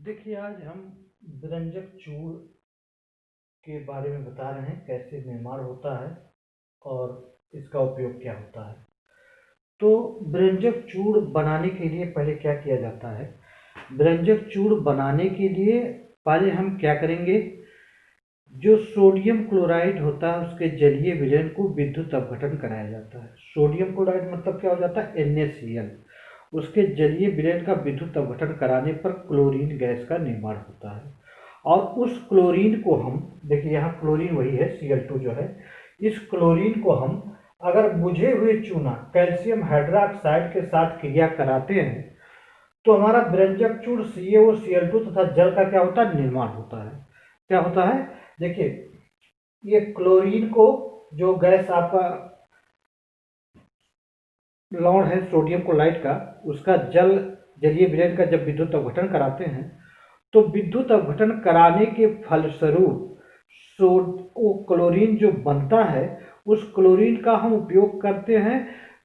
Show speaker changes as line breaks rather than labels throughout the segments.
देखिए, आज हम व्यंजक चूर्ण के बारे में बता रहे हैं, कैसे निर्माण होता है और इसका उपयोग क्या होता है। तो व्यंजक चूर्ण बनाने के लिए पहले क्या किया जाता है? व्यंजक चूर्ण बनाने के लिए पहले हम क्या करेंगे, जो सोडियम क्लोराइड होता है उसके जलीय विलयन को विद्युत अपघटन कराया जाता है। सोडियम क्लोराइड मतलब क्या हो जाता है? NaCl। उसके जलीय विलयन का विद्युत अपघटन कराने पर क्लोरीन गैस का निर्माण होता है। और उस क्लोरीन को हम, देखिए यहाँ क्लोरीन वही है, Cl2 जो है, इस क्लोरीन को हम अगर बुझे हुए चूना कैल्शियम हाइड्रोक्साइड के साथ क्रिया कराते हैं तो हमारा व्यंजक चूर्ण CaO Cl2 तथा जल का क्या होता है? निर्माण होता है। क्या होता है? देखिए, ये क्लोरीन को, जो गैस आपका लवण है सोडियम क्लोराइड का, उसका जलीय विलयन का जब विद्युत अपघटन कराते हैं तो विद्युत अपघटन कराने के फलस्वरूप क्लोरीन जो बनता है, उस क्लोरीन का हम उपयोग करते हैं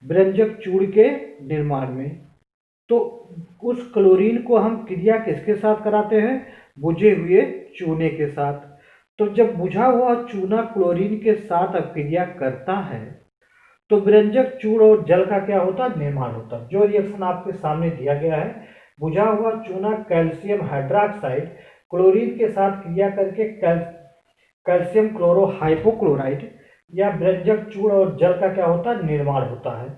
व्यंजक चूर्ण के निर्माण में। तो उस क्लोरीन को हम क्रिया किसके साथ कराते हैं? बुझे हुए चूने के साथ। तो जब बुझा हुआ चूना क्लोरीन के साथ क्रिया करता है तो व्यंजक चूर्ण और जल का क्या होता है? निर्माण होता है। जो रिएक्शन आपके सामने दिया गया है, बुझा हुआ चूना कैल्शियम हाइड्रोक्साइड क्लोरीन के साथ क्रिया करके कैल्शियम क्लोरो हाइपोक्लोराइड या व्यंजक चूर्ण और जल का क्या होता है? निर्माण होता है।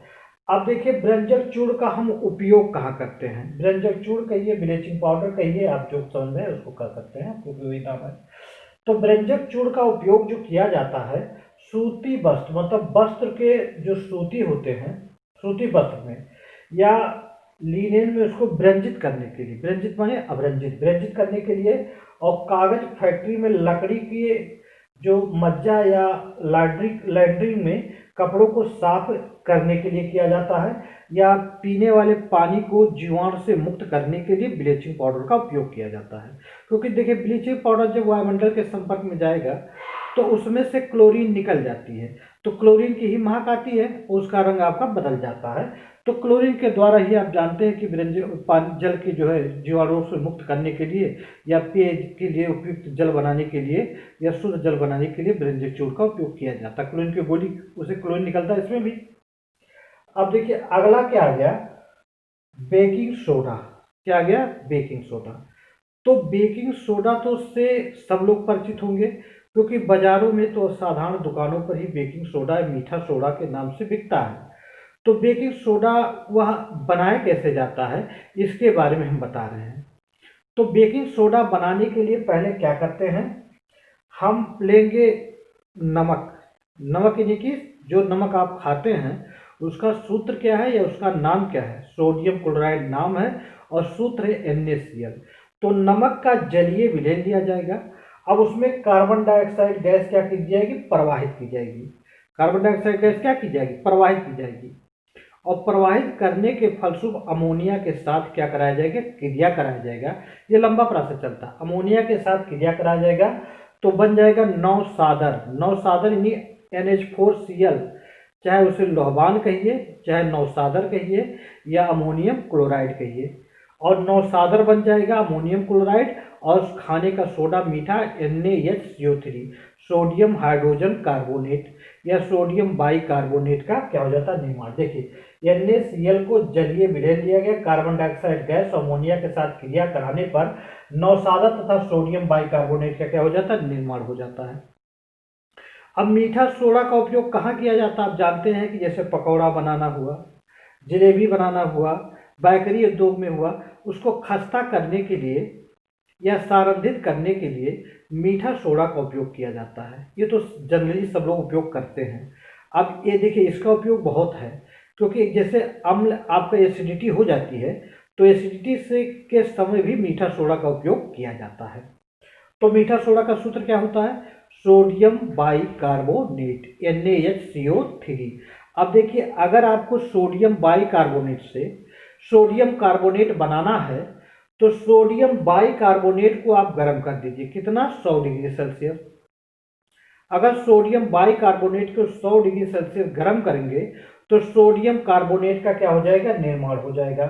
अब देखिए, व्यंजक चूर्ण का हम उपयोग कहाँ करते हैं? व्यंजक चूर्ण कहिए, ब्लीचिंग पाउडर कहिए, आप जो समझ में उसको कर सकते हैं, क्योंकि वही नाम है। तो व्यंजक चूर्ण का उपयोग जो किया जाता है, सूती वस्त्र मतलब वस्त्र के जो सूती होते हैं, सूती वस्त्र में या लीनेन में उसको व्यंजित करने के लिए, व्यंजित माने अभ्रंजित, व्यंजित करने के लिए, और कागज फैक्ट्री में लकड़ी की जो मज्जा या लैंड्रिंग में कपड़ों को साफ करने के लिए किया जाता है, या पीने वाले पानी को जीवाणु से मुक्त करने के लिए ब्लीचिंग पाउडर का उपयोग किया जाता है। क्योंकि देखिए, ब्लीचिंग पाउडर जब वायुमंडल के संपर्क में जाएगा तो उसमें से क्लोरीन निकल जाती है, तो क्लोरीन की ही महक आती है, उसका रंग आपका बदल जाता है। तो क्लोरीन के द्वारा ही आप जानते हैं कि पानी जल की जो है जीवाणुओं से मुक्त करने के लिए या पेय के लिए उपयुक्त जल बनाने के लिए या शुद्ध जल बनाने के लिए व्यंजक चूर्ण का उपयोग किया जाता है। क्लोरीन की गोली, उसे क्लोरीन निकलता है इसमें भी। अब देखिए, अगला क्या आ गया? Baking soda. क्या आ गया? Baking soda. तो बेकिंग सोडा तो उससे सब लोग परिचित होंगे, क्योंकि बाजारों में तो साधारण दुकानों पर ही बेकिंग सोडा मीठा सोडा के नाम से बिकता है। तो बेकिंग सोडा वह बनाया कैसे जाता है, इसके बारे में हम बता रहे हैं। तो बेकिंग सोडा बनाने के लिए पहले क्या करते हैं, हम लेंगे नमक। नमक यानी कि जो नमक आप खाते हैं उसका सूत्र क्या है या उसका नाम क्या है? सोडियम क्लोराइड नाम है और सूत्र है NaCl। तो नमक का जलीय विलयन लिया जाएगा। अब उसमें कार्बन डाइऑक्साइड गैस क्या की जाएगी? प्रवाहित की जाएगी। कार्बन डाइऑक्साइड गैस क्या की जाएगी? प्रवाहित की जाएगी। और प्रवाहित करने के फलस्वरूप अमोनिया के साथ क्या कराया जाएगा? क्रिया कराया जाएगा। ये लंबा प्रोसेस चलता है। अमोनिया के साथ क्रिया कराया जाएगा तो बन जाएगा नवसादर। नवसादर यानी NH4Cl, चाहे उसे लोहबान कहिए, चाहे नवसादर कहिए, या अमोनियम क्लोराइड कहिए। और नवसादर बन जाएगा अमोनियम क्लोराइड, और खाने का सोडा मीठा NaHCO3, सोडियम हाइड्रोजन कार्बोनेट या सोडियम बाइकार्बोनेट का क्या हो जाता है? निर्माण। देखिए, NaCl को जलीय विलयन लिया गया, कार्बन डाइऑक्साइड गैस अमोनिया के साथ क्रिया कराने पर नवसादर तथा सोडियम बाइकार्बोनेट का क्या हो जाता है? निर्माण हो जाता है। अब मीठा सोडा का उपयोग कहाँ किया जाता है? आप जानते हैं कि जैसे पकौड़ा बनाना हुआ, जलेबी बनाना हुआ, बेकरी उद्योग में हुआ, उसको खस्ता करने के लिए या सारंधित करने के लिए मीठा सोडा का उपयोग किया जाता है। ये तो जनरली सब लोग उपयोग करते हैं। अब ये देखिए, इसका उपयोग बहुत है, क्योंकि जैसे अम्ल आपका एसिडिटी हो जाती है तो एसिडिटी से के समय भी मीठा सोडा का उपयोग किया जाता है। तो मीठा सोडा का सूत्र क्या होता है? Sodium bicarbonate NaHCO3। अब देखिए, अगर आपको सोडियम बाइकार्बोनेट से सोडियम कार्बोनेट बनाना है तो सोडियम बाइकार्बोनेट को आप गर्म कर दीजिए। कितना? 100 डिग्री सेल्सियस। अगर सोडियम बाइकार्बोनेट को 100 डिग्री सेल्सियस गर्म करेंगे तो सोडियम कार्बोनेट का क्या हो जाएगा? निर्माण हो जाएगा।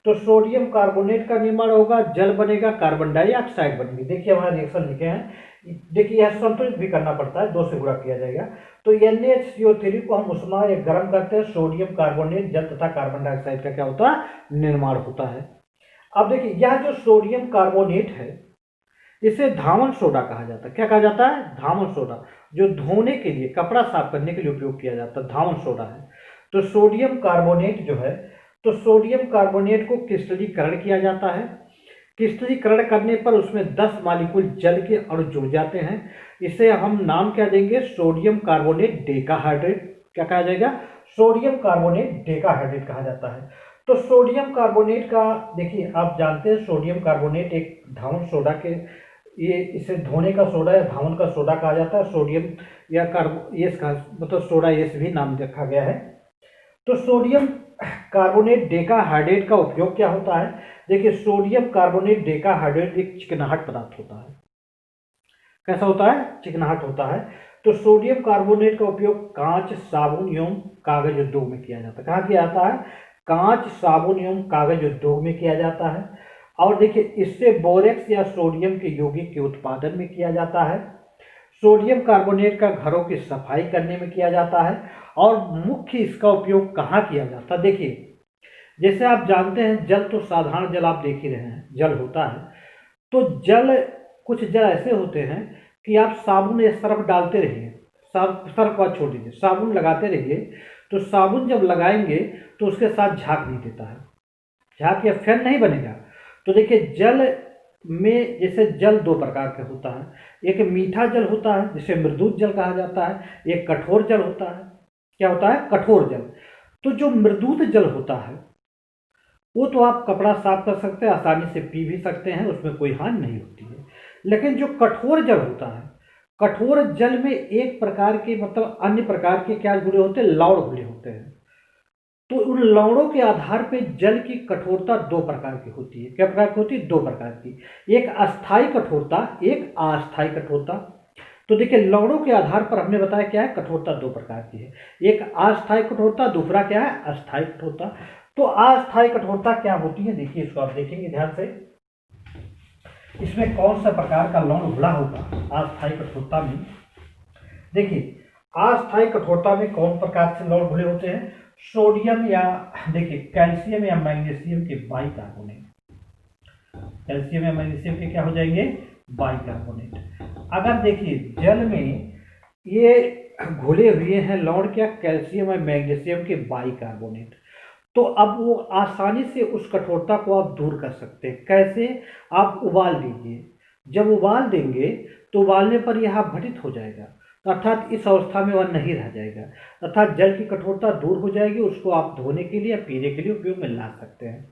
तो सोडियम कार्बोनेट का निर्माण होगा, जल बनेगा, कार्बन डाइऑक्साइड बनेगी। देखिए हमारा रिएक्शन लिखे हैं, देखिए यह संतुलित भी करना पड़ता है, 2 से गुणा किया जाएगा। तो NaHCO3 को हम उष्मा या गर्म करते हैं, सोडियम कार्बोनेट, जल तथा कार्बन डाइऑक्साइड का क्या होता है, निर्माण होता है। अब देखिए यह जो सोडियम कार्बोनेट है इसे धावन सोडा कहा जाता है। क्या कहा जाता है, धावन सोडा, जो धोने के लिए, कपड़ा साफ करने के लिए उपयोग किया जाता है, धावन सोडा है। तो सोडियम कार्बोनेट जो है, तो सोडियम कार्बोनेट को क्रिस्टलीकरण किया जाता है। क्रिस्टलीकरण करने पर उसमें 10 मॉलिक्यूल जल के अणु जुड़ जाते हैं। इसे हम नाम क्या देंगे, सोडियम कार्बोनेट डेकाहाइड्रेट। क्या कहा जाएगा, सोडियम कार्बोनेट डेकाहाइड्रेट कहा जाता है। तो सोडियम कार्बोनेट का देखिए आप जानते हैं, सोडियम कार्बोनेट एक धावन सोडा के, ये इसे धोने का सोडा या धावन का सोडा कहा जाता है। सोडियम या कार्बोएस का मतलब सोडा एस भी नाम रखा गया है। तो सोडियम कार्बोनेट डेकाहाइड्रेट का उपयोग क्या होता है, देखिए सोडियम कार्बोनेट डेकाहाइड्रेट एक चिकनाहट पदार्थ होता है। कैसा होता है, चिकनाहट होता है। तो सोडियम कार्बोनेट का उपयोग कांच, साबुन एवं कागज उद्योग में किया जाता है। कहाँ किया जाता है, कांच, साबुन एवं कागज उद्योग में किया जाता है। और देखिए इससे बोरेक्स या सोडियम के यौगिक के उत्पादन में किया जाता है। सोडियम कार्बोनेट का घरों की सफाई करने में किया जाता है। और मुख्य इसका उपयोग कहाँ किया जाता है, देखिए जैसे आप जानते हैं जल, तो साधारण जल आप देख ही रहे हैं, जल होता है। तो जल, कुछ जल ऐसे होते हैं कि आप साबुन या सर्फ डालते रहिए, सर्फ बात छोड़ दीजिए, साबुन लगाते रहिए, तो साबुन जब लगाएंगे तो उसके साथ झाग नहीं देता है, झाग या फेन नहीं बनेगा। तो देखिए जल में, जैसे जल 2 प्रकार का होता है, एक मीठा जल होता है जिसे मृदुत जल कहा जाता है, एक कठोर जल होता है। क्या होता है, कठोर जल। तो जो मृदुत जल होता है वो तो आप कपड़ा साफ कर सकते हैं, आसानी से पी भी सकते हैं, उसमें कोई हानि नहीं होती है। लेकिन जो कठोर जल होता है, कठोर जल में एक प्रकार के मतलब अन्य प्रकार के क्या जुड़े होते हैं, लवण जुड़े होते हैं। तो उन लवणों के आधार पर जल की कठोरता 2 प्रकार की होती है। क्या प्रकार की होती है, 2 प्रकार की, एक अस्थायी कठोरता, एक अस्थायी कठोरता। तो देखिए लवणों के आधार पर हमने बताया क्या है, कठोरता 2 प्रकार की है, एक अस्थायी कठोरता, दूसरा क्या है, अस्थायी कठोरता। तो अस्थायी कठोरता क्या होती है, देखिए इसको आप देखेंगे ध्यान से, इसमें कौन सा प्रकार का लवण घुला होगा अस्थायी कठोरता में। देखिए अस्थायी कठोरता में कौन प्रकार से लवण घुले होते हैं, सोडियम या देखिए कैल्शियम या मैग्नीशियम के बाइकार्बोनेट, कैल्शियम या मैग्नीशियम के क्या हो जाएंगे, बाइकार्बोनेट। अगर देखिए जल में ये घुले हुए हैं लवण, क्या, कैल्शियम और मैग्नीशियम के बाइकार्बोनेट, तो अब वो आसानी से उस कठोरता को आप दूर कर सकते हैं। कैसे, आप उबाल लीजिए, जब उबाल देंगे तो उबालने पर यह अपघटित हो जाएगा, अर्थात इस अवस्था में वह नहीं रह जाएगा, अर्थात जल की कठोरता दूर हो जाएगी, उसको आप धोने के लिए या पीने के लिए उपयोग में ला सकते हैं।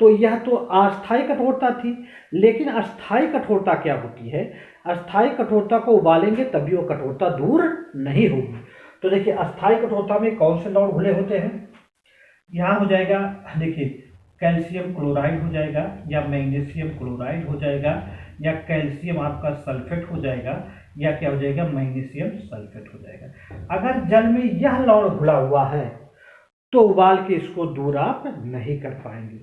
तो यह तो अस्थायी कठोरता थी। लेकिन अस्थायी कठोरता क्या होती है, अस्थायी कठोरता को उबालेंगे तभी वो कठोरता दूर नहीं होगी। तो देखिए अस्थायी कठोरता में कौन से लवण घुले होते हैं, यहाँ हो जाएगा, देखिए कैल्शियम क्लोराइड हो जाएगा, या मैग्नीशियम क्लोराइड हो जाएगा, या कैल्शियम आपका सल्फेट हो जाएगा, या क्या हो जाएगा, मैग्नीशियम सल्फेट हो जाएगा। अगर जल में यह लवण घुला हुआ है तो उबाल के इसको दूर आप नहीं कर पाएंगे,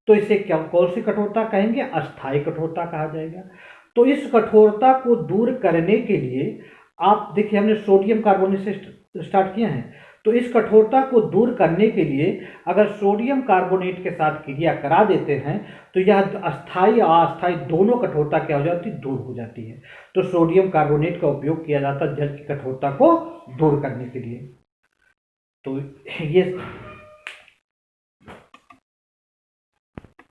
तो इसे क्या, कौन सी कठोरता कहेंगे, अस्थायी कठोरता कहा जाएगा। तो इस कठोरता को दूर करने के लिए आप देखिए हमने सोडियम कार्बोनेट से स्टार्ट किया है, तो इस कठोरता को दूर करने के लिए अगर सोडियम कार्बोनेट के साथ क्रिया करा देते हैं तो यह अस्थायी और अस्थायी दोनों कठोरता क्या हो जाती है, दूर हो जाती है। तो सोडियम कार्बोनेट का उपयोग किया जाता है जल की कठोरता को दूर करने के लिए। तो ये